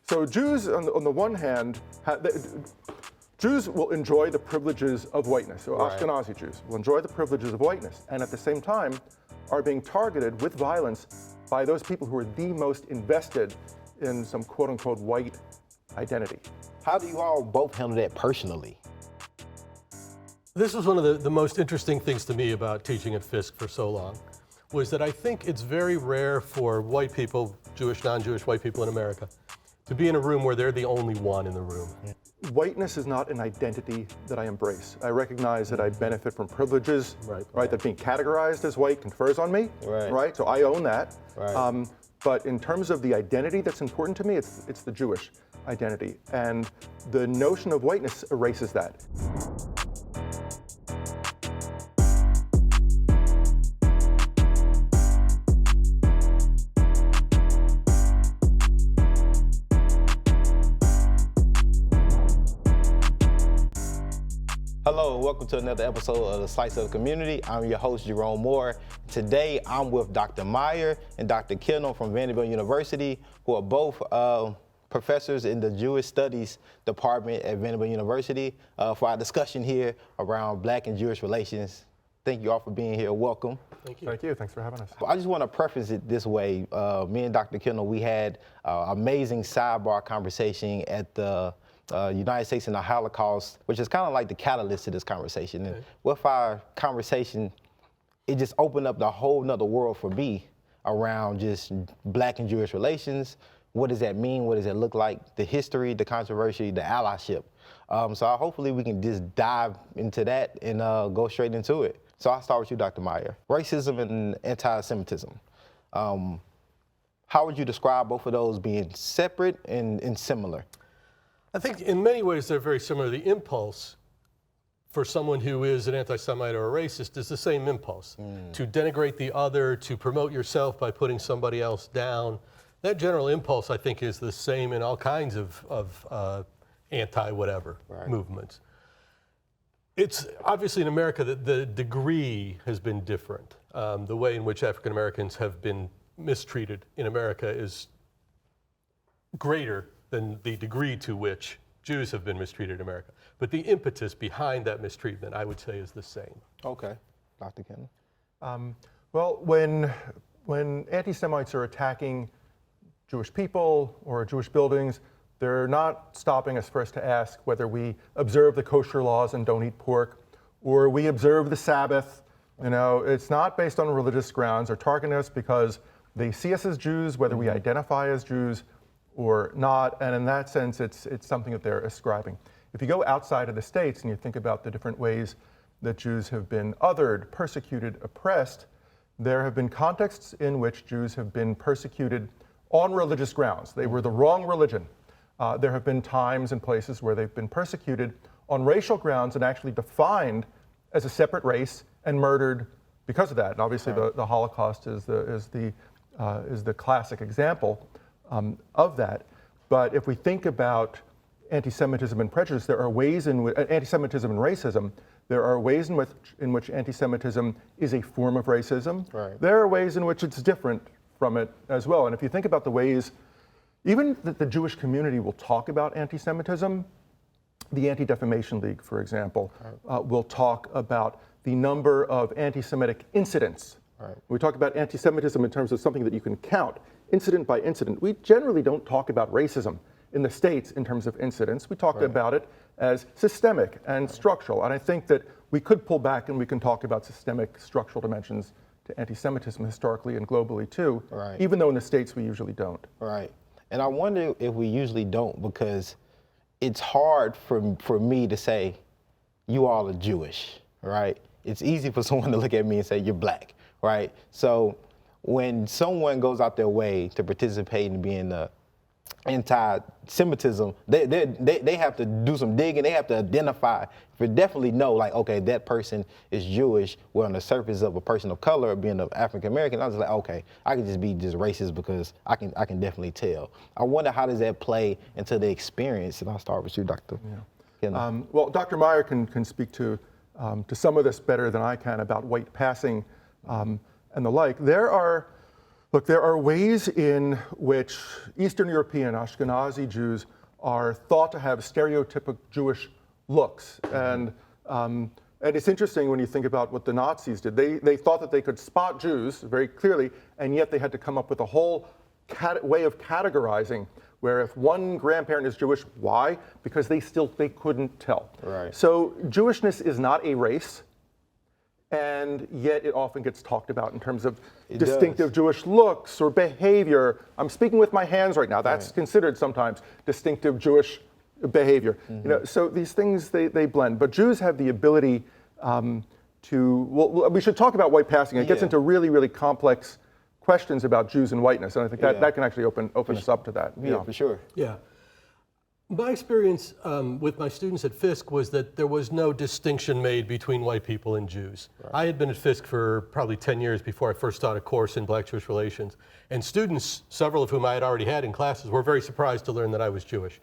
So Jews, on the one hand, Jews will enjoy the privileges of whiteness. So Ashkenazi Jews will enjoy the privileges of whiteness, and at the same time are being targeted with violence by those people who are the most invested in some quote-unquote white identity. How do you all both handle that personally? This was one of the most interesting things to me about teaching at Fisk for so long, was that I think it's very rare for white people, Jewish, non-Jewish white people in America, to be in a room where they're the only one in the room. Whiteness is not an identity that I embrace. I recognize that I benefit from privileges, right? That being categorized as white confers on me, right? So I own that. Right. But in terms of the identity that's important to me, it's the Jewish identity. And the notion of whiteness erases that. Hello and welcome to another episode of the Slice of the Community. I'm your host, Jerome Moore. Today, I'm with Dr. Meyer and Dr. Kelner from Vanderbilt University, who are both professors in the Jewish Studies Department at Vanderbilt University for our discussion here around Black and Jewish relations. Thank you all for being here. Welcome. Thank you. Thank you. Thanks for having us. I just want to preface it this way. Me and Dr. Kelner, we had amazing sidebar conversation at the United States and the Holocaust, which is kind of like the catalyst to this conversation. And with our conversation, it just opened up the whole nother world for me around just Black and Jewish relations. What does that mean? What does it look like? The history, the controversy, the allyship. So hopefully we can just dive into that and go straight into it. So I'll start with you, Dr. Meyer. Racism and anti-Semitism. How would you describe both of those being separate and similar? I think in many ways they're very similar. The impulse for someone who is an anti-Semite or a racist is the same impulse, to denigrate the other, to promote yourself by putting somebody else down. That general impulse, I think, is the same in all kinds of anti-whatever movements. It's obviously in America that the degree has been different. The way in which African Americans have been mistreated in America is greater than the degree to which Jews have been mistreated in America. But the impetus behind that mistreatment, I would say, is the same. Okay, Dr. Kelner. Well, when anti-Semites are attacking Jewish people or Jewish buildings, they're not stopping us first to ask whether we observe the kosher laws and don't eat pork, or we observe the Sabbath. You know, it's not based on religious grounds. They're targeting us because they see us as Jews, whether we identify as Jews or not, and in that sense, it's something that they're ascribing. If you go outside of the States and you think about the different ways that Jews have been othered, persecuted, oppressed, there have been contexts in which Jews have been persecuted on religious grounds. They were the wrong religion. There have been times and places where they've been persecuted on racial grounds and actually defined as a separate race and murdered because of that. And obviously, the Holocaust is the classic example of that. But if we think about anti-Semitism and prejudice, there are ways in which anti-Semitism and racism, there are ways in which anti-Semitism is a form of racism. There are ways in which it's different from it as well. And if you think about the ways, even that the Jewish community will talk about anti-Semitism, the Anti-Defamation League, for example, will talk about the number of anti-Semitic incidents. We talk about anti-Semitism in terms of something that you can count, incident by incident. We generally don't talk about racism in the States in terms of incidents. We talk about it as systemic and structural. And I think that we could pull back and we can talk about systemic structural dimensions to anti-Semitism historically and globally too, even though in the States we usually don't. And I wonder if we usually don't, because it's hard for me to say, you all are Jewish, right? It's easy for someone to look at me and say, you're Black, right? So when someone goes out their way to participate in being anti-Semitism, they have to do some digging. They have to identify, for definitely know, like, okay, that person is Jewish. Where on the surface of a person of color, being of African American, I was like, okay, I can just be just racist because I can definitely tell. I wonder how does that play into the experience? And I'll start with you, Dr. Well, Dr. Meyer can speak to some of this better than I can about white passing and the like. There are Look, there are ways in which Eastern European Ashkenazi Jews are thought to have stereotypic Jewish looks. And it's interesting when you think about what the Nazis did. They thought that they could spot Jews very clearly, and yet they had to come up with a whole way of categorizing, where if one grandparent is Jewish, why? Because they couldn't tell. Right. So Jewishness is not a race, and yet it often gets talked about in terms of distinctive Jewish looks or behavior. I'm speaking with my hands right now. That's considered sometimes distinctive Jewish behavior. You know, so these things, they blend. But Jews have the ability we should talk about white passing. It gets into really, really complex questions about Jews and whiteness, and I think that can actually open us up to that. Yeah, for sure. Yeah. My experience with my students at Fisk was that there was no distinction made between white people and Jews. Right. I had been at Fisk for probably 10 years before I first taught a course in Black-Jewish relations, and students, several of whom I had already had in classes, were very surprised to learn that I was Jewish.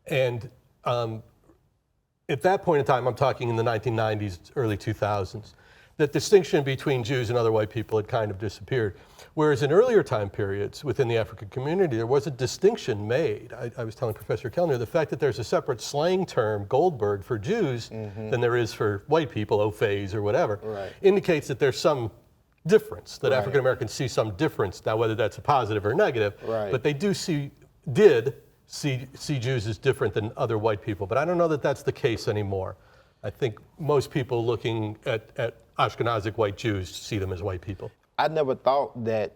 And at that point in time, I'm talking in the 1990s, early 2000s, that distinction between Jews and other white people had kind of disappeared. Whereas in earlier time periods within the African community, there was a distinction made. I was telling Professor Kelner, the fact that there's a separate slang term, Goldberg, for Jews than there is for white people, au fait or whatever, indicates that there's some difference, that African Americans see some difference. Now, whether that's a positive or negative, but they did see Jews as different than other white people. But I don't know that that's the case anymore. I think most people looking at Ashkenazic white Jews see them as white people. I never thought that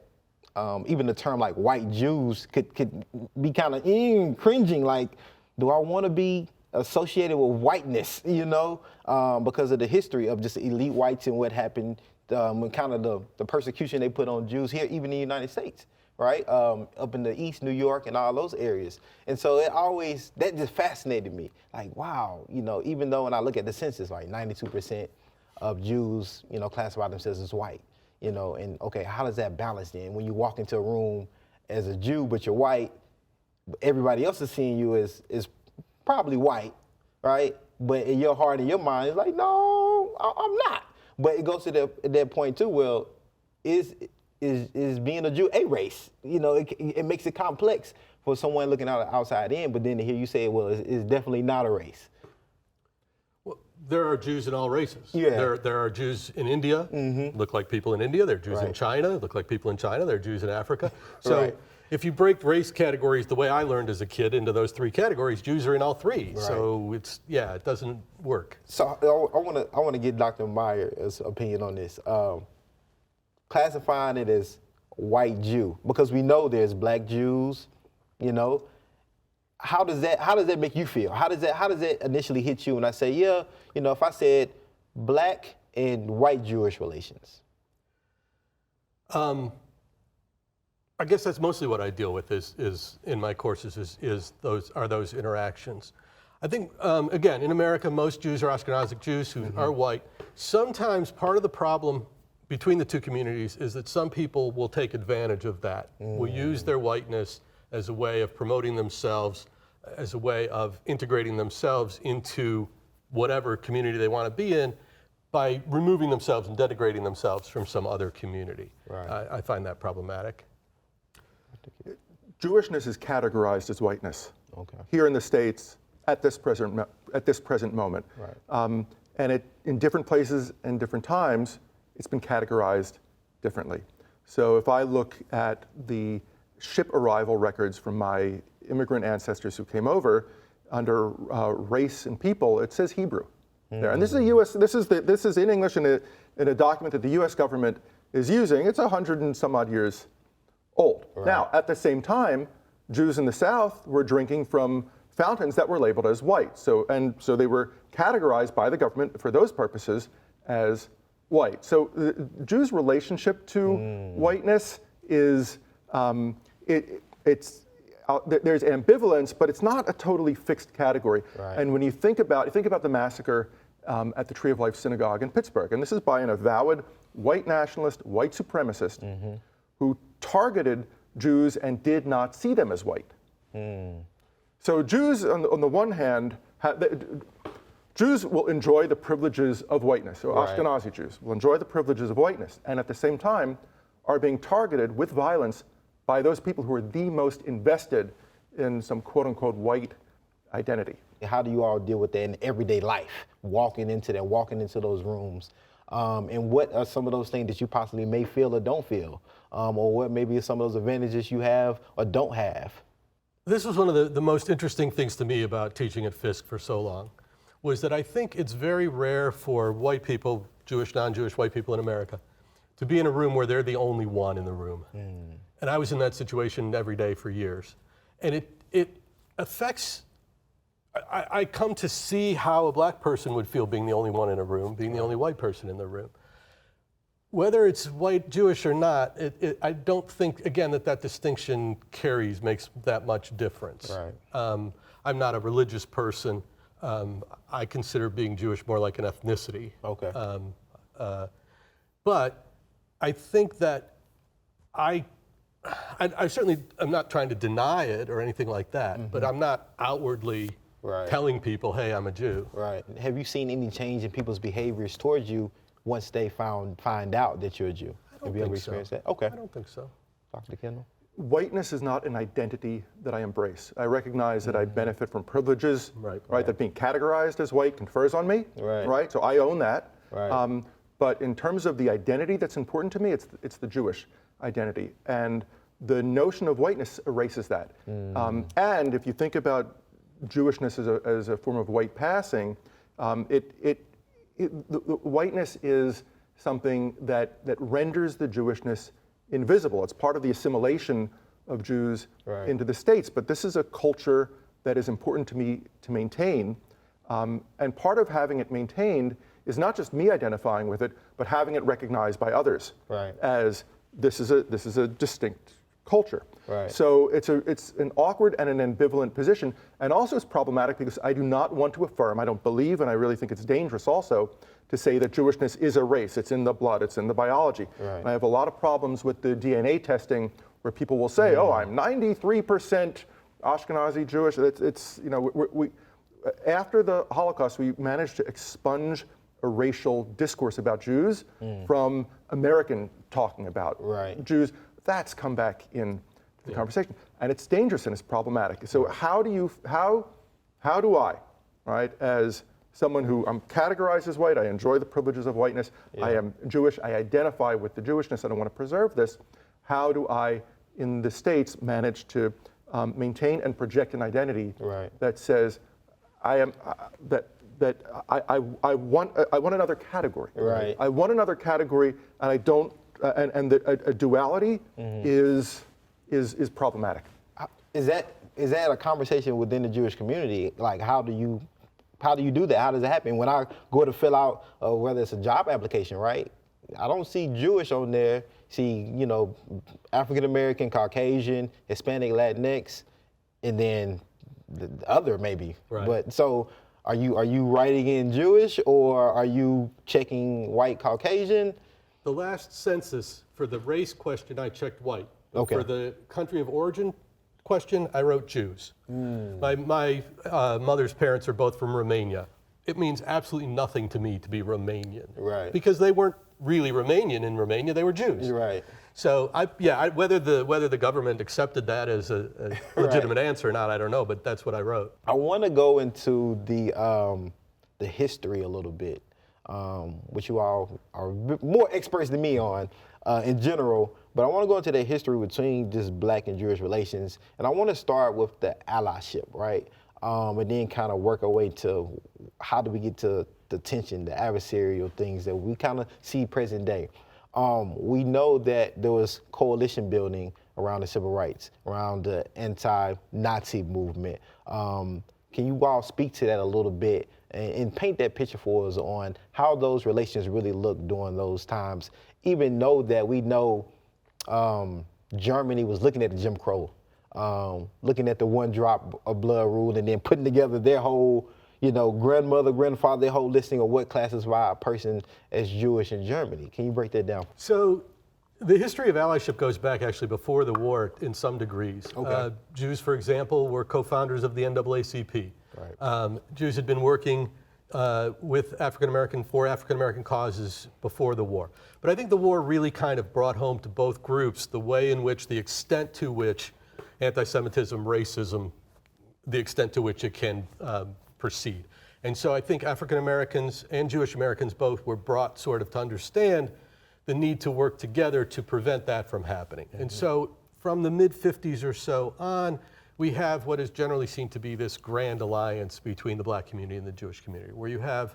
even the term like white Jews could be kind of cringing. Like, do I want to be associated with whiteness, you know, because of the history of just elite whites and what happened when kind of the persecution they put on Jews here, even in the United States, right? Up in the East, New York and all those areas. And so that just fascinated me. Like, wow, you know, even though when I look at the census, like 92% of Jews, you know, classify themselves as white, you know, and okay, how does that balance then? When you walk into a room as a Jew, but you're white, everybody else is seeing you as probably white, right? But in your heart and your mind, it's like, no, I'm not. But it goes to that point too, well, is being a Jew a race? You know, it makes it complex for someone looking outside in, but then to hear you say, well, it's definitely not a race. Well, there are Jews in all races. Yeah. There are Jews in India, look like people in India. There are Jews in China, look like people in China. There are Jews in Africa. So if you break race categories the way I learned as a kid into those three categories, Jews are in all three. Right. So it doesn't work. So I want to get Dr. Meyer's opinion on this. Classifying it as white Jew, because we know there's black Jews, you know. How does that make you feel? How does that initially hit you when I say, yeah, you know, if I said black and white Jewish relations? I guess that's mostly what I deal with is in my courses is those interactions. I think, again, in America, most Jews are Ashkenazic Jews who are white. Sometimes part of the problem between the two communities is that some people will take advantage of that, will use their whiteness as a way of promoting themselves, as a way of integrating themselves into whatever community they want to be in by removing themselves and denigrating themselves from some other community. Right. I find that problematic. Jewishness is categorized as whiteness here in the States at this present moment. Right. And in different places and different times, it's been categorized differently. So if I look at the ship arrival records from my immigrant ancestors who came over under race and people, it says Hebrew there. And this is in English in a document that the U.S. government is using. It's 100 and some odd years old. Right. Now, at the same time, Jews in the South were drinking from fountains that were labeled as white. So they were categorized by the government for those purposes as white. So the Jews' relationship to whiteness is there's ambivalence, but it's not a totally fixed category. Right. And when you think about the massacre at the Tree of Life Synagogue in Pittsburgh, and this is by an avowed white nationalist, white supremacist who targeted Jews and did not see them as white. So Jews, on the one hand, Jews will enjoy the privileges of whiteness, or Ashkenazi Jews will enjoy the privileges of whiteness, and at the same time, are being targeted with violence by those people who are the most invested in some quote unquote white identity. How do you all deal with that in everyday life, walking into those rooms? And what are some of those things that you possibly may feel or don't feel? Or what maybe some of those advantages you have or don't have? This was one of the most interesting things to me about teaching at Fisk for so long, was that I think it's very rare for white people, Jewish, non-Jewish white people in America, to be in a room where they're the only one in the room. And I was in that situation every day for years. And it affects, I come to see how a black person would feel being the only one in a room, being the only white person in the room. Whether it's white, Jewish or not, I don't think, again, that distinction makes that much difference. Right. I'm not a religious person. I consider being Jewish more like an ethnicity. Okay. But I think that I certainly am not trying to deny it or anything like that, but I'm not outwardly telling people, hey, I'm a Jew. Right. Have you seen any change in people's behaviors towards you once they find out that you're a Jew? Have you ever experienced that? Okay. I don't think so. Dr. Kendall? Whiteness is not an identity that I embrace. I recognize that I benefit from privileges, right? That being categorized as white confers on me, right? So I own that. Right. But in terms of the identity that's important to me, it's the Jewish identity. And the notion of whiteness erases that. And if you think about Jewishness as a form of white passing, the whiteness is something that renders the Jewishness invisible. It's part of the assimilation of Jews into the states. But this is a culture that is important to me to maintain. And part of having it maintained is not just me identifying with it, but having it recognized by others as this is a distinct culture. So it's an awkward and an ambivalent position, and also it's problematic because I do not want to affirm, I don't believe, and I really think it's dangerous also, to say that Jewishness is a race. It's in the blood, it's in the biology. And I have a lot of problems with the DNA testing where people will say, oh, I'm 93% Ashkenazi Jewish. It's you know, we after the Holocaust, we managed to expunge a racial discourse about Jews from American talking about Jews. That's come back in the conversation, and it's dangerous and it's problematic. So how do I, right, as someone who I'm categorized as white, I enjoy the privileges of whiteness, I am Jewish, I identify with the Jewishness, and I want to preserve this. How do I, in the States, manage to maintain and project an identity that says I am I want another category. I want another category, and I don't. And a duality is problematic. Is that a conversation within the Jewish community? Like, how do you do that? How does it happen? When I go to fill out whether it's a job application, right? I don't see Jewish on there. See, you know, African American, Caucasian, Hispanic, Latinx, and then the other maybe. But so. Are you writing in Jewish, or are you checking white Caucasian? The last census for the race question, I checked white. Okay. For the country of origin question, I wrote Jews. My mother's parents are both from Romania. It means absolutely nothing to me to be Romanian. Because they weren't really Romanian in Romania, they were Jews. So whether the government accepted that as a legitimate answer or not, I don't know, but that's what I wrote. I want to go into the history a little bit, which you all are more experts than me on in general, but I want to go into the history between just black and Jewish relations, and I want to start with the allyship, right? And then kind of work our way to how do we get to the tension, the adversarial things that we kind of see present day. We know that there was coalition building around the civil rights, around the anti-Nazi movement. Can you all speak to that a little bit and paint that picture for us on how those relations really looked during those times, even though that we know Germany was looking at the Jim Crow, looking at the one drop of blood rule, and then putting together their whole, you know, grandmother, grandfather, their whole listing of what classifies a person as Jewish in Germany. Can you break that down? So the history of allyship goes back actually before the war in some degrees. Jews, for example, were co-founders of the NAACP. Jews had been working with for African-American causes before the war. But I think the war really kind of brought home to both groups the way in which the extent to which anti-Semitism, racism, the extent to which it can proceed. And so I think African-Americans and Jewish Americans both were brought sort of to understand the need to work together to prevent that from happening. And so from the mid-50s or so on, we have what is generally seen to be this grand alliance between the black community and the Jewish community, where you have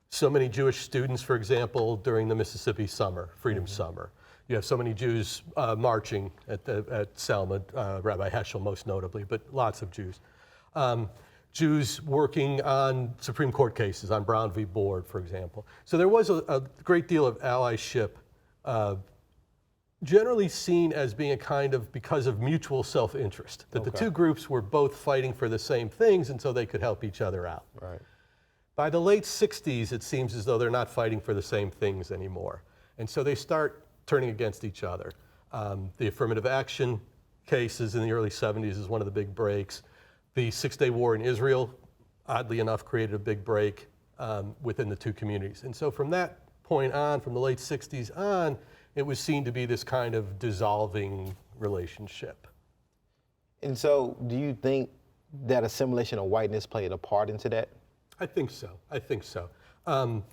so many Jewish students, for example, during the Mississippi Summer, Freedom Summer. You have so many Jews marching at Selma, Rabbi Heschel most notably, but lots of Jews. Jews working on Supreme Court cases, on Brown v. Board, for example. So there was a great deal of allyship, generally seen as being a kind of, because of mutual self-interest, that the two groups were both fighting for the same things, and so they could help each other out. Right. By the late 60s, it seems as though they're not fighting for the same things anymore. And so they start turning against each other. The affirmative action cases in the early 70s is one of the big breaks. The Six-Day War in Israel, oddly enough, created a big break within the two communities. And so from that point on, from the late 60s on, it was seen to be this kind of dissolving relationship. And so do you think that assimilation of whiteness played a part into that? I think so. I think so.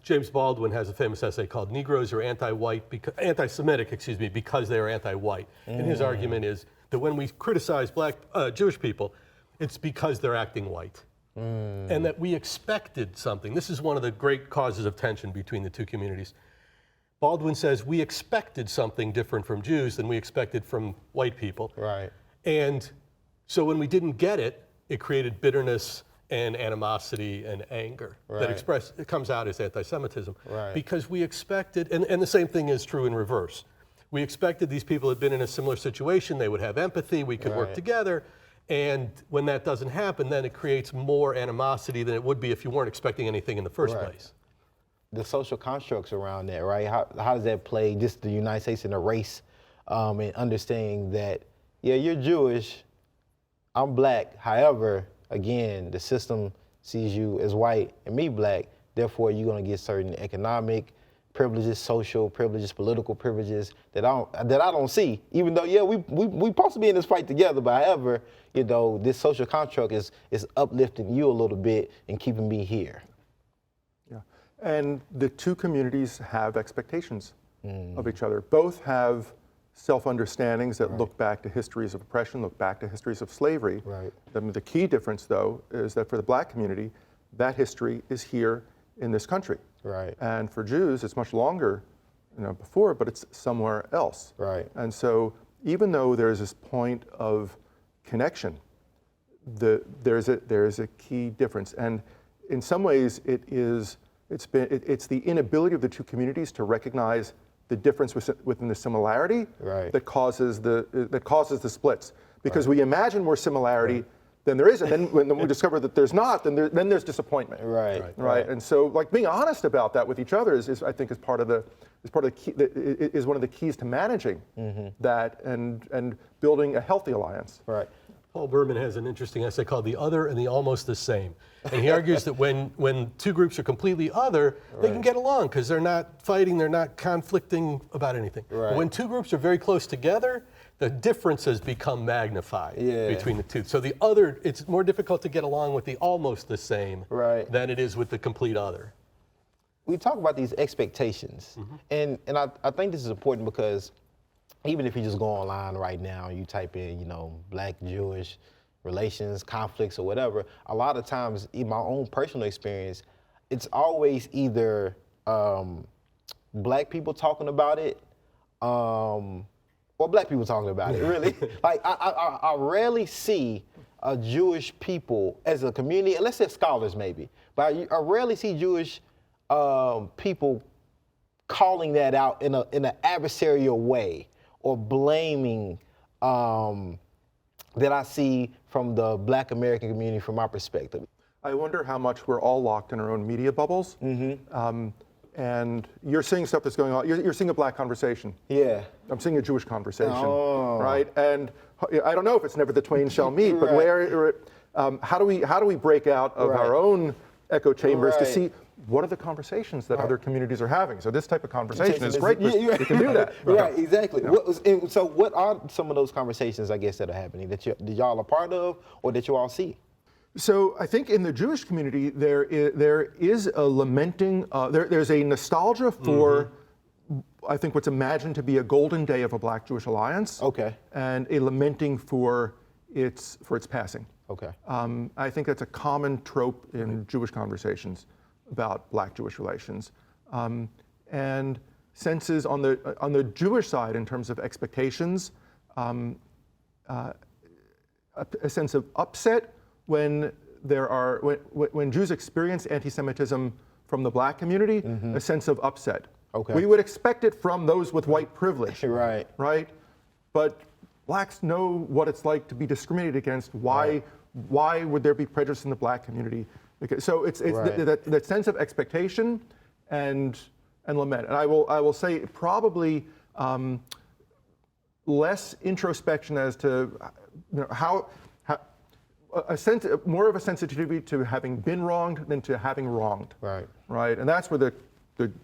James Baldwin has a famous essay called "Negroes are anti-Semitic, because they are anti-white." And his argument is that when we criticize Jewish people, it's because they're acting white, and that we expected something. This is one of the great causes of tension between the two communities. Baldwin says we expected something different from Jews than we expected from white people. Right. And so when we didn't get it, it created bitterness and animosity and anger it comes out as anti-Semitism. Right. Because we expected, and the same thing is true in reverse. We expected these people had been in a similar situation, they would have empathy, we could work together, and when that doesn't happen, then it creates more animosity than it would be if you weren't expecting anything in the first place. The social constructs around that, right? How does that play just the United States and the race, and understanding that, yeah, you're Jewish, I'm black, however, again, the system sees you as white and me black, therefore you're gonna get certain economic privileges, social privileges, political privileges that I don't see, even though, yeah, we supposed to be in this fight together, but however, you know, this social construct is uplifting you a little bit and keeping me here. Yeah, and the two communities have expectations of each other. Both have self-understandings that look back to histories of oppression, look back to histories of slavery. Right. The key difference, though, is that for the black community, that history is here in this country. Right. And for Jews, it's much longer, before, but it's somewhere else. Right. And so even though there's this point of connection, there's a key difference. And in some ways, it's the inability of the two communities to recognize the difference within the similarity that causes the splits. Because we imagine more similarity than there is, and then when we discover that there's not, then there's disappointment. Right. And so, like, being honest about that with each other is one of the keys to managing that and building a healthy alliance. Right. Paul Berman has an interesting essay called "The Other and the Almost the Same," and he argues that when two groups are completely other, they can get along because they're not fighting, they're not conflicting about anything. But when two groups are very close together, the differences become magnified between the two. So the other, it's more difficult to get along with the almost the same than it is with the complete other. We talk about these expectations, and I think this is important because even if you just go online right now and you type in, black, Jewish relations, conflicts, or whatever, a lot of times, in my own personal experience, it's always either black people talking about it, or black people talking about it, really. Like, I rarely see a Jewish people as a community, let's say scholars maybe, but I rarely see Jewish people calling that out in an adversarial way or blaming that I see from the black American community from my perspective. I wonder how much we're all locked in our own media bubbles. And you're seeing stuff that's going on. You're seeing a black conversation. Yeah. I'm seeing a Jewish conversation, right? And I don't know if it's never the twain shall meet, but how do we break out of our own echo chambers to Right. see what are the conversations that other communities are having. So this type of conversation is Listen, great. yeah, We can do that. Right, exactly. And so what are some of those conversations, I guess, that are happening that y'all are part of or that you all see? So I think in the Jewish community, there is a lamenting, there's a nostalgia for, I think, what's imagined to be a golden day of a Black-Jewish alliance. Okay. And a lamenting for its passing. Okay. I think that's a common trope in Jewish conversations about Black-Jewish relations. And senses on the Jewish side in terms of expectations, a sense of upset when when Jews experience anti-Semitism from the Black community, a sense of upset. Okay. We would expect it from those with white privilege. Right. Right? But Blacks know what it's like to be discriminated against. Why would there be prejudice in the Black community? So it's Right. that sense of expectation and lament. And I will say probably less introspection as to how more of a sensitivity to having been wronged than to having wronged. Right. Right. And that's where the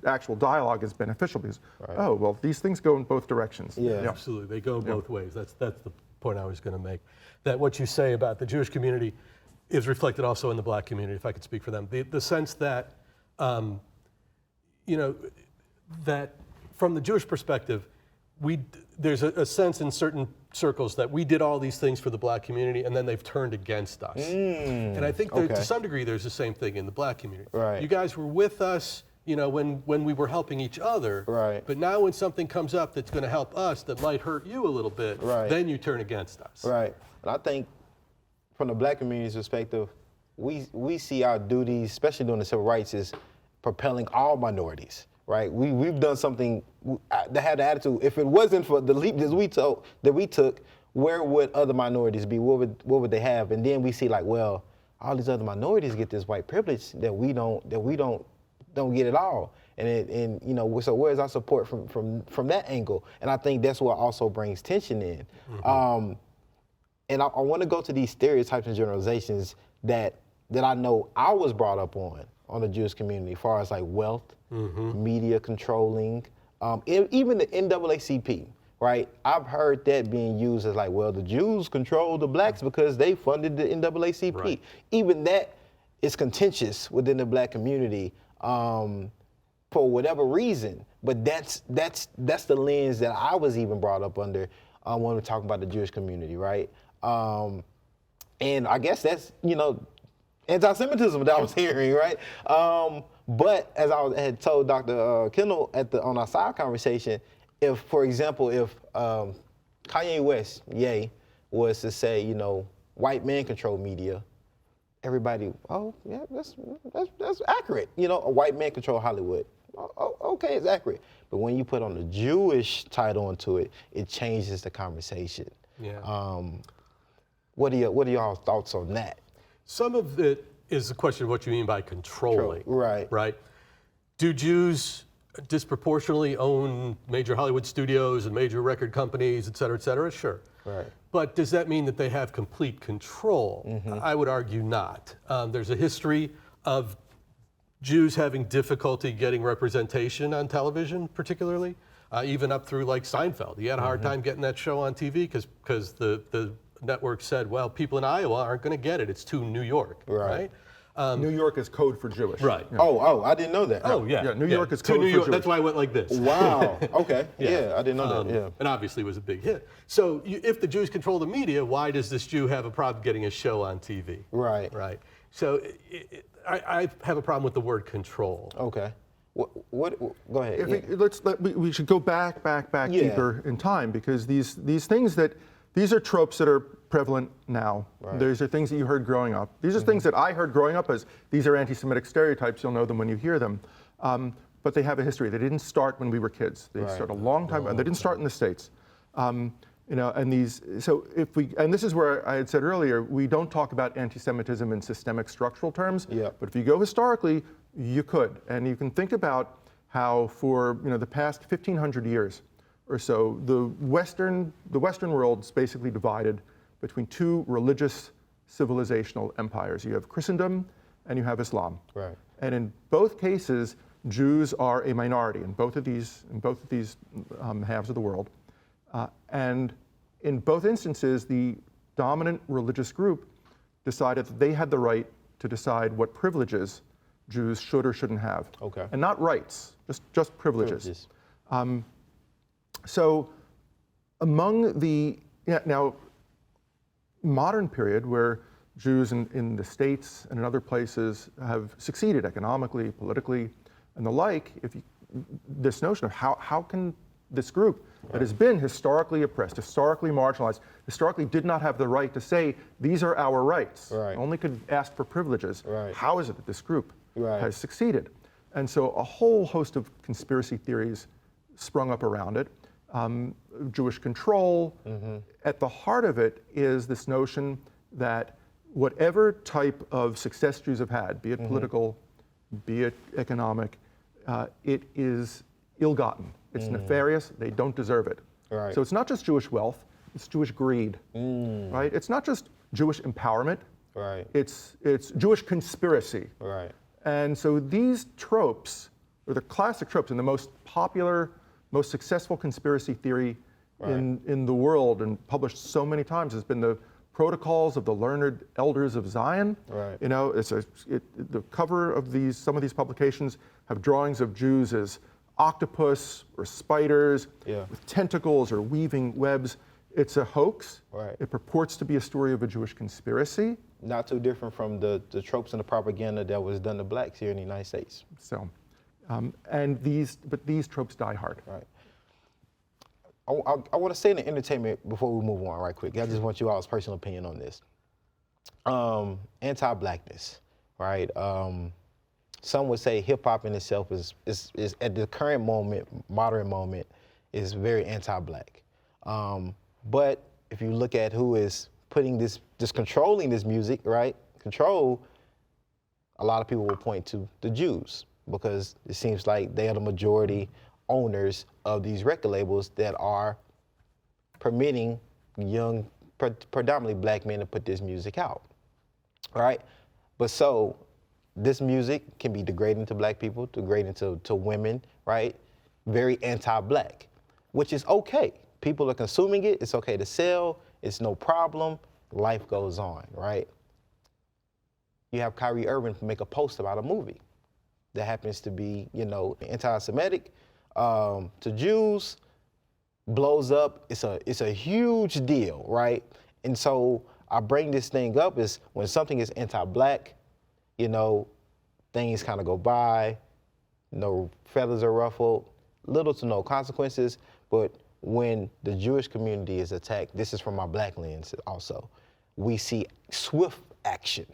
actual dialogue is beneficial because oh well, these things go in both directions. Yeah. Absolutely, they go both ways. That's the point I was going to make. That what you say about the Jewish community is reflected also in the Black community, if I could speak for them. The sense that, that from the Jewish perspective, there's a sense in certain circles that we did all these things for the Black community and then they've turned against us. And I think to some degree there's the same thing in the Black community. Right. You guys were with us, when we were helping each other. Right. But now when something comes up that's going to help us that might hurt you a little bit, then you turn against us. Right. And I think from the Black community's perspective, we see our duties, especially during the civil rights, is propelling all minorities. Right, we've done something that had the attitude. If it wasn't for the leap that we took, where would other minorities be? What would they have? And then we see like, well, all these other minorities get this white privilege that we don't get at all. And so where's our support from that angle? And I think that's what also brings tension in. And I want to go to these stereotypes and generalizations that I know I was brought up on the Jewish community, as far as like wealth, media controlling, even the NAACP, right? I've heard that being used as like, well, the Jews control the Blacks because they funded the NAACP. Right. Even that is contentious within the Black community for whatever reason. But that's the lens that I was even brought up under when we're talking about the Jewish community, right? And I guess that's, anti-Semitism that I was hearing, right? But as I had told Dr. Kendall on our side conversation, if, for example, if Kanye West, Ye, was to say, white man control media, everybody, oh yeah, that's accurate. A white man control Hollywood. Oh, okay, it's accurate. But when you put on the Jewish title onto it, it changes the conversation. Yeah. What are y'all's thoughts on that? Some of it is a question of what you mean by controlling. Right. Right. Do Jews disproportionately own major Hollywood studios and major record companies, et cetera, et cetera? Sure. Right. But does that mean that they have complete control? I would argue not. There's a history of Jews having difficulty getting representation on television, particularly, even up through like Seinfeld. He had a hard time getting that show on TV because the network said, well, people in Iowa aren't going to get it. It's too New York, right? New York is code for Jewish. Right. Yeah. Oh, I didn't know that. Oh, yeah. Yeah, New York is To code New for York. Jewish. That's why I went like this. Wow. Okay. Yeah, I didn't know that. Yeah. And obviously it was a big hit. So if the Jews control the media, why does this Jew have a problem getting a show on TV? Right. Right. So I have a problem with the word control. Okay. What go ahead. We should go back deeper in time because these are tropes that are prevalent now. Right. These are things that you heard growing up. These are things that I heard growing up as these are anti-Semitic stereotypes. You'll know them when you hear them. But they have a history. They didn't start when we were kids. They started a long time ago. They didn't start in the States. And this is where I had said earlier, we don't talk about anti-Semitism in systemic structural terms. Yeah. But if you go historically, you could. And you can think about how for the past 1,500 years or so, the Western world is basically divided between two religious civilizational empires. You have Christendom and you have Islam. Right. And in both cases, Jews are a minority in both of these halves of the world. And in both instances, the dominant religious group decided that they had the right to decide what privileges Jews should or shouldn't have. Okay. And not rights, just privileges. So among the, now, modern period where Jews in the States and in other places have succeeded economically, politically, and the like, this notion of how can this group that has been historically oppressed, historically marginalized, historically did not have the right to say, these are our rights, only could ask for privileges. How is it that this group has succeeded? And so a whole host of conspiracy theories sprung up around it. Jewish control, at the heart of it is this notion that whatever type of success Jews have had, be it political, be it economic, it is ill-gotten. It's nefarious. They don't deserve it. So it's not just Jewish wealth, it's Jewish greed, right? It's not just Jewish empowerment, it's Jewish conspiracy. And so these tropes, or the classic tropes, and the most popular, most successful conspiracy theory in the world, and published so many times, has been the Protocols of the Learned Elders of Zion. You know, the cover of some of these publications have drawings of Jews as octopus or spiders with tentacles or weaving webs. It's a hoax. It purports to be a story of a Jewish conspiracy. Not too different from the tropes and the propaganda that was done to blacks here in the United States. So, but these tropes die hard. I want to say in the entertainment before we move on right quick. I just want you all's personal opinion on this. Anti-blackness, right? Some would say hip hop in itself is at the current moment, modern moment, is very anti-black. But if you look at who is putting just controlling this music, right? Control, a lot of people will point to the Jews because it seems like they are the majority owners of these record labels that are permitting young, predominantly black men to put this music out, right? But so this music can be degrading to black people, degrading to women, right? Very anti-black, which is okay. People are consuming it, it's okay to sell, it's no problem, life goes on, right? You have Kyrie Irving make a post about a movie that happens to be, you know, anti-Semitic, to Jews, blows up. It's a huge deal, right? And so I bring this thing up is when something is anti-black, you know, things kind of go by, no feathers are ruffled, little to no consequences. But when the Jewish community is attacked, this is from my black lens also, we see swift action.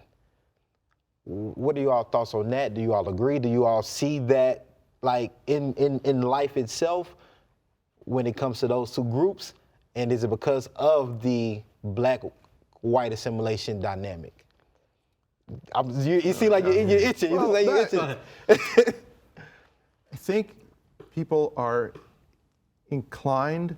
What are y'all thoughts on that? Do you all agree? Do you all see that like in life itself when it comes to those two groups? And is it because of the black-white assimilation dynamic? You seem like you're itching. You like you're itching. I think people are inclined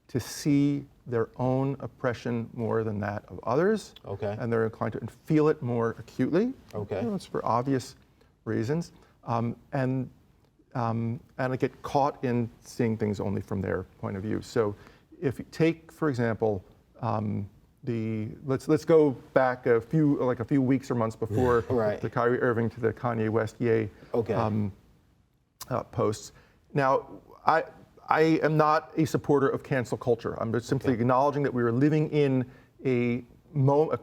to see their own oppression more than that of others. And they're inclined to feel it more acutely. You know, it's for obvious reasons. And I get caught in seeing things only from their point of view. So if you take, for example, let's go back a few weeks or months before the Kyrie Irving to the Kanye West Ye posts. Now, I am not a supporter of cancel culture. I'm just simply acknowledging that we are living in a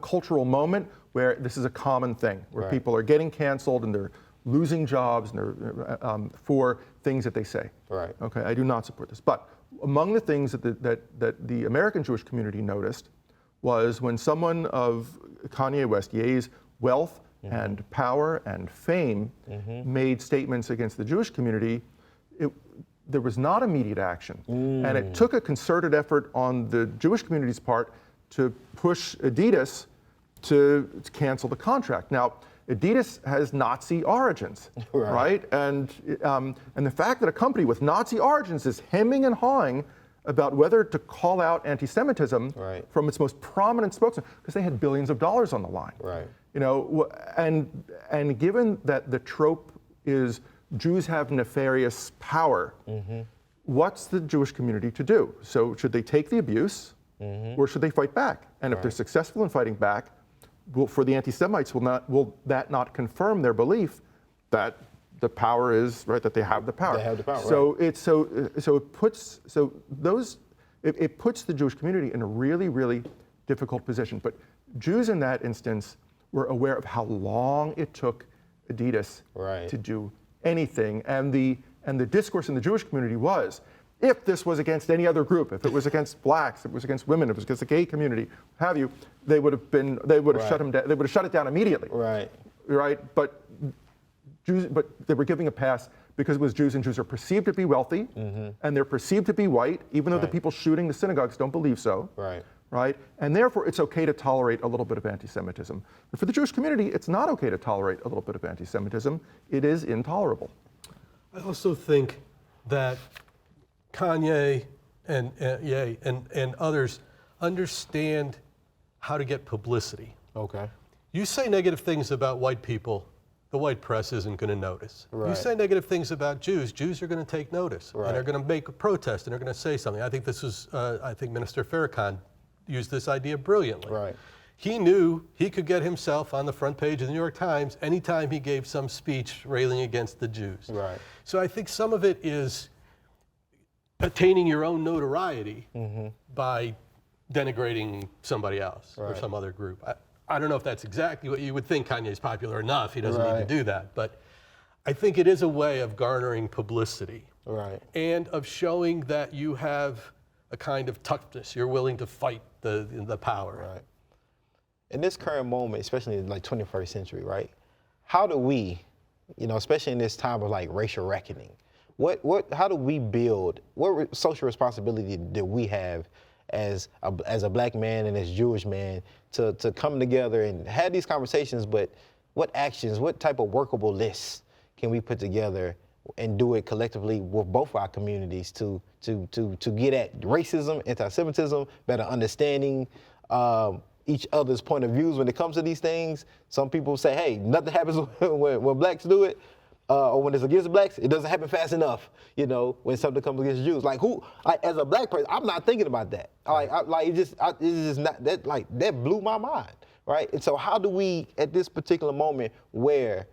cultural moment where this is a common thing, where people are getting canceled and they're losing jobs and they're, for things that they say. Okay, I do not support this. But among the things that the American Jewish community noticed was when someone of Kanye West, Ye's wealth and power and fame made statements against the Jewish community, there was not immediate action. And it took a concerted effort on the Jewish community's part to push Adidas to cancel the contract. Now, Adidas has Nazi origins, right? And the fact that a company with Nazi origins is hemming and hawing about whether to call out anti-Semitism from its most prominent spokesman, because they had billions of dollars on the line. You know, and And given that the trope is Jews have nefarious power, what's the Jewish community to do? So should they take the abuse, or should they fight back? And if they're successful in fighting back, for the anti-Semites, will that not confirm their belief that the power is right, that they have the power? They have the power. So it puts the Jewish community in a really, really difficult position. But Jews in that instance were aware of how long it took Adidas to do anything, and the discourse in the Jewish community was, if this was against any other group, if it was against blacks, if it was against women, if it was against the gay community, have you, they would have shut them down. They would have shut it down immediately. Right. But they were giving a pass because it was Jews, and Jews are perceived to be wealthy, and they're perceived to be white, even though the people shooting the synagogues don't believe so. Right? And therefore, it's okay to tolerate a little bit of anti-Semitism. But for the Jewish community, it's not okay to tolerate a little bit of anti-Semitism. It is intolerable. I also think that Kanye and others understand how to get publicity. Okay. You say negative things about white people, the white press isn't going to notice. You say negative things about Jews, Jews are going to take notice, and they're going to make a protest, and they're going to say something. I think this was, I think Minister Farrakhan used this idea brilliantly. He knew he could get himself on the front page of the New York Times anytime he gave some speech railing against the Jews. So I think some of it is attaining your own notoriety by denigrating somebody else or some other group. I don't know if that's exactly what you would think Kanye's popular enough. He doesn't need to do that. But I think it is a way of garnering publicity and of showing that you have a kind of toughness. You're willing to fight the power. In this current moment, especially in like 21st century, right? How do we, especially in this time of like racial reckoning, how do we build, what social responsibility do we have as a black man and as Jewish man to come together and have these conversations, but what actions, what type of workable lists can we put together and do it collectively with both our communities to get at racism, anti-Semitism, better understanding each other's point of views when it comes to these things? Some people say, hey, nothing happens when blacks do it, or when it's against blacks, it doesn't happen fast enough, when something comes against Jews. As a black person, I'm not thinking about that. It's just not, that blew my mind, right? And so how do we, at this particular moment where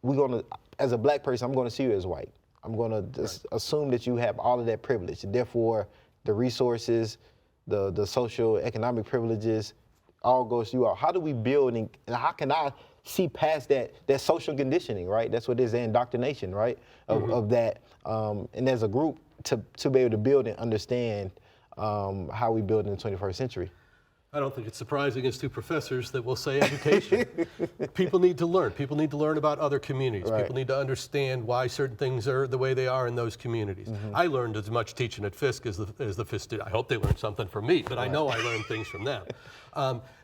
we're gonna, as a black person, I'm gonna see you as white. I'm gonna assume that you have all of that privilege. Therefore, the resources, the social, economic privileges, all goes to you all. How do we build and how can I see past that social conditioning, right? That's what it is, the indoctrination, right? Of that, and as a group to be able to build and understand how we build in the 21st century. I don't think it's surprising as two professors that will say education. People need to learn. People need to learn about other communities. People need to understand why certain things are the way they are in those communities. I learned as much teaching at Fisk as the Fisk student. I hope they learned something from me, but I know I learned things from them.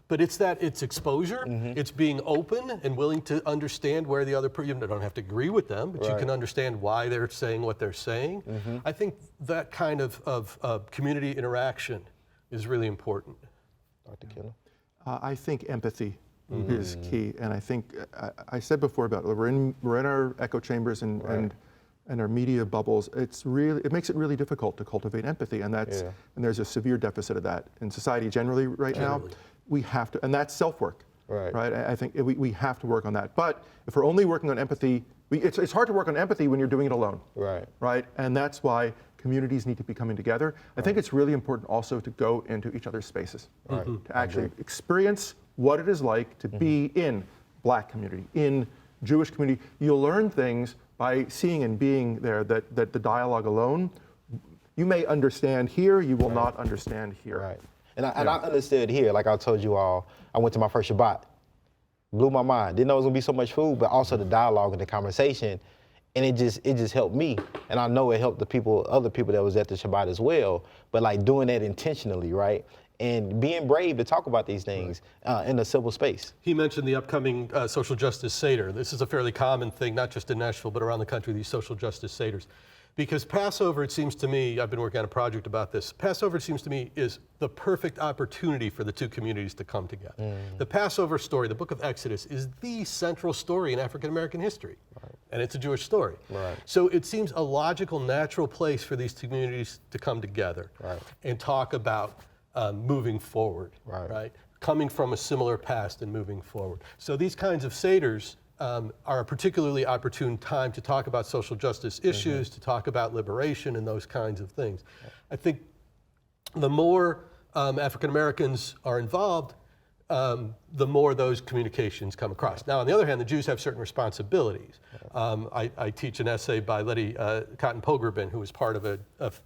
But it's exposure, it's being open and willing to understand where the other person, you don't have to agree with them, but you can understand why they're saying what they're saying. I think that kind of community interaction is really important. Dr. Kelner? I think empathy is key, and I think I said before about we're in our echo chambers and our media bubbles. It makes it really difficult to cultivate empathy, and and there's a severe deficit of that in society generally right now. We have to, and that's self-work, right? I think we have to work on that. But if we're only working on empathy, it's hard to work on empathy when you're doing it alone, right? And that's why communities need to be coming together. I think it's really important also to go into each other's spaces, to actually experience what it is like to be in Black community, in Jewish community. You'll learn things by seeing and being there that the dialogue alone, you may understand here, you will not understand here. And I understood here, like I told you all, I went to my first Shabbat. Blew my mind. Didn't know it was gonna be so much food, but also the dialogue and the conversation. And it just helped me. And I know it helped other people that was at the Shabbat as well. But like doing that intentionally, right? And being brave to talk about these things in a civil space. He mentioned the upcoming social justice Seder. This is a fairly common thing, not just in Nashville, but around the country, these social justice Seders. Because Passover, it seems to me, I've been working on a project about this, Passover, it seems to me, is the perfect opportunity for the two communities to come together. The Passover story, the book of Exodus, is the central story in African American history. And it's a Jewish story. So it seems a logical, natural place for these two communities to come together and talk about moving forward, right? Coming from a similar past and moving forward. So these kinds of Seders are a particularly opportune time to talk about social justice issues, to talk about liberation and those kinds of things. I think the more African Americans are involved, the more those communications come across. Now, on the other hand, the Jews have certain responsibilities. I teach an essay by Letty Cotton Pogrebin, who was part of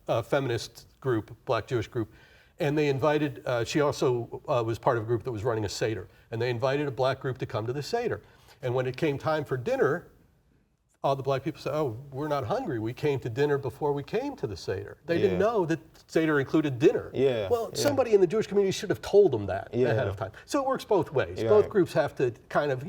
a feminist group, Black Jewish group, and they invited, she also was part of a group that was running a Seder, and they invited a Black group to come to the Seder. And when it came time for dinner, all the Black people said, oh, we're not hungry. We came to dinner before we came to the Seder. They didn't know that Seder included dinner. Well, somebody in the Jewish community should have told them that ahead of time. So it works both ways. Both groups have to kind of,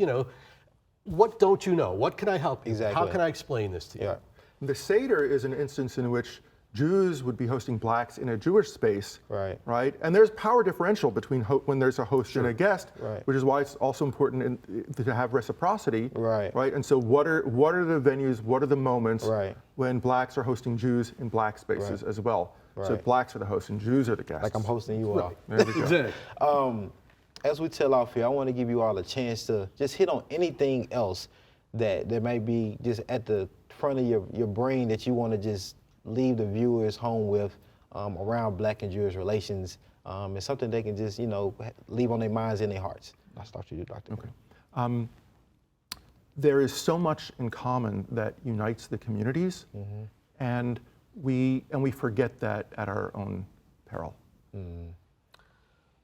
what don't you know? What can I help you? How can I explain this to you? The Seder is an instance in which Jews would be hosting Blacks in a Jewish space, right? And there's power differential between when there's a host and a guest, which is why it's also important to have reciprocity, right? And so what are the venues, what are the moments when Blacks are hosting Jews in Black spaces as well? So Blacks are the hosts and Jews are the guests. Like I'm hosting you all. There we go. Exactly. As we tell off here, I want to give you all a chance to just hit on anything else that may be just at the front of your brain that you want to just leave the viewers home with around Black and Jewish relations. It's something they can just, leave on their minds and their hearts. I'll start with you, Doctor. Okay. There is so much in common that unites the communities, and we forget that at our own peril.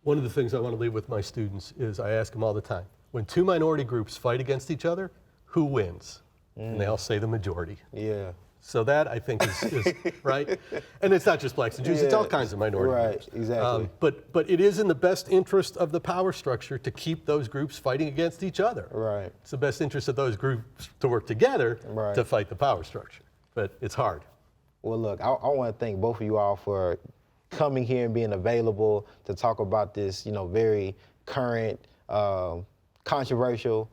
One of the things I want to leave with my students is I ask them all the time, when two minority groups fight against each other, who wins? And they all say the majority. So that, I think, is right. And it's not just Blacks and Jews, it's all kinds of minority groups. Exactly. But it is in the best interest of the power structure to keep those groups fighting against each other. It's the best interest of those groups to work together to fight the power structure. But it's hard. Well, look, I want to thank both of you all for coming here and being available to talk about this, very current, controversial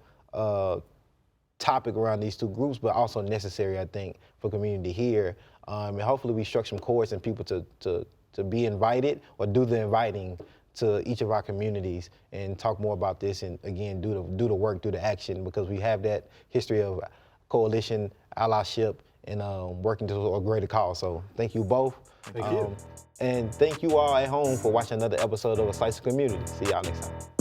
topic around these two groups, but also necessary, I think, for community here. And hopefully we struck some chords and people to be invited or do the inviting to each of our communities and talk more about this and, again, do the work, do the action, because we have that history of coalition, allyship, and working to a greater cause. So thank you both. Thank you. And thank you all at home for watching another episode of A Slice of Community. See y'all next time.